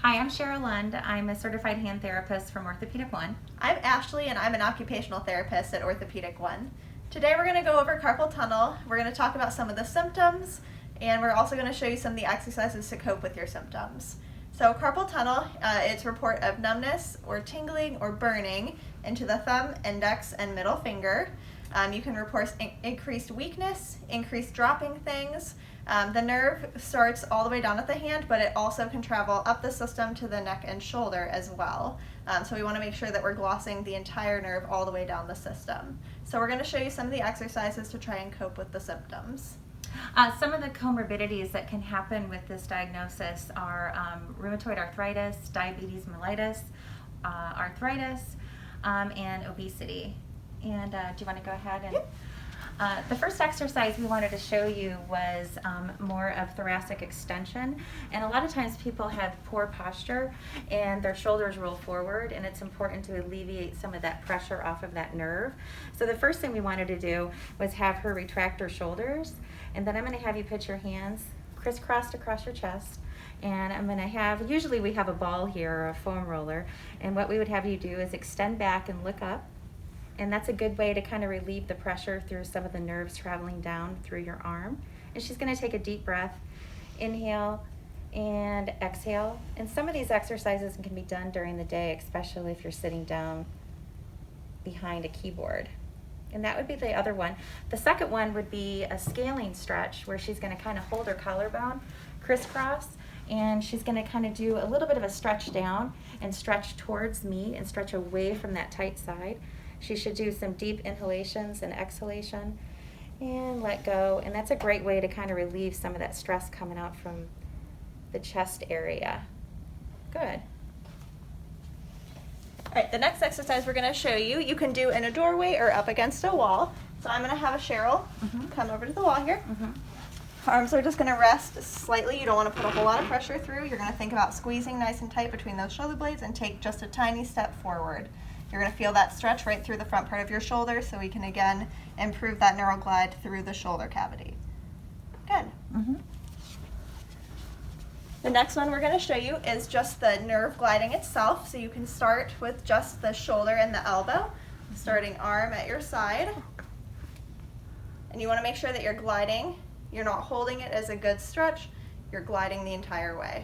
Hi, I'm Sheryl Lund. I'm a certified hand therapist from Orthopedic 1. I'm Ashley, and I'm an occupational therapist at Orthopedic 1. Today we're going to go over carpal tunnel. We're going to talk about some of the symptoms, and we're also going to show you some of the exercises to cope with your symptoms. So carpal tunnel, it's a report of numbness or tingling or burning into the thumb, index, and middle finger. You can report increased weakness, increased dropping things. The nerve starts all the way down at the hand, but it also can travel up the system to the neck and shoulder as well. So we want to make sure that we're glossing the entire nerve all the way down the system. So we're going to show you some of the exercises to try and cope with the symptoms. Some of the comorbidities that can happen with this diagnosis are rheumatoid arthritis, diabetes mellitus, arthritis, and obesity. And do you want to go ahead and... Yep. The first exercise we wanted to show you was more of thoracic extension, and a lot of times people have poor posture and their shoulders roll forward, and it's important to alleviate some of that pressure off of that nerve. So the first thing we wanted to do was have her retract her shoulders, and then I'm going to have you put your hands crisscrossed across your chest, and I'm going to have, usually we have a ball here or a foam roller, and what we would have you do is extend back and look up. And that's a good way to kind of relieve the pressure through some of the nerves traveling down through your arm. And she's going to take a deep breath, inhale and exhale. And some of these exercises can be done during the day, especially if you're sitting down behind a keyboard. And that would be the other one. The second one would be a scaling stretch, where she's going to kind of hold her collarbone, crisscross, and she's going to kind of do a little bit of a stretch down and stretch towards me and stretch away from that tight side. She should do some deep inhalations and exhalation and let go. And that's a great way to kind of relieve some of that stress coming out from the chest area. Good. All right, the next exercise we're going to show you, you can do in a doorway or up against a wall. So I'm going to have a Sheryl come over to the wall here. Arms are just going to rest slightly. You don't want to put a whole lot of pressure through. You're going to think about squeezing nice and tight between those shoulder blades and take just a tiny step forward. You're going to feel that stretch right through the front part of your shoulder, so we can again improve that neural glide through the shoulder cavity. Good. The next one we're going to show you is just the nerve gliding itself. So you can start with just the shoulder and the elbow, starting arm at your side. And you want to make sure that you're gliding. You're not holding it as a good stretch. You're gliding the entire way.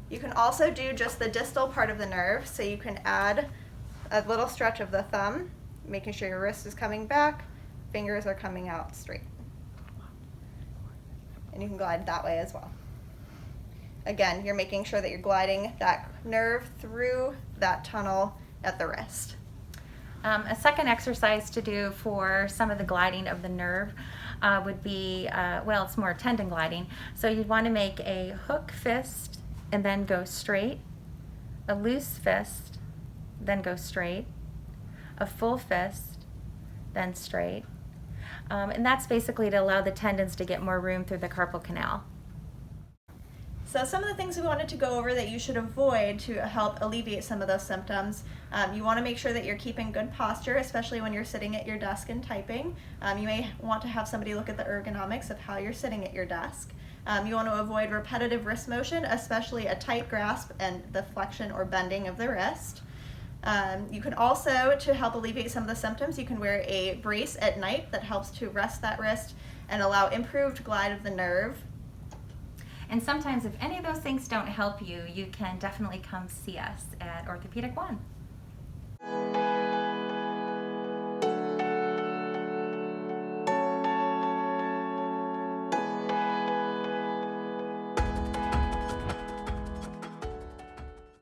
You can also do just the distal part of the nerve, so you can add a little stretch of the thumb, making sure your wrist is coming back, fingers are coming out straight. And you can glide that way as well. Again, you're making sure that you're gliding that nerve through that tunnel at the wrist. A second exercise to do for some of the gliding of the nerve would be, well, it's more tendon gliding. So you'd want to make a hook fist and then go straight, a loose fist, then go straight, a full fist, then straight. And that's basically to allow the tendons to get more room through the carpal canal. So some of the things we wanted to go over that you should avoid to help alleviate some of those symptoms. You want to make sure that you're keeping good posture, especially when you're sitting at your desk and typing. You may want to have somebody look at the ergonomics of how you're sitting at your desk. You want to avoid repetitive wrist motion, especially a tight grasp and the flexion or bending of the wrist. You can also, to help alleviate some of the symptoms, you can wear a brace at night that helps to rest that wrist and allow improved glide of the nerve. And sometimes if any of those things don't help you, you can definitely come see us at Orthopedic 1.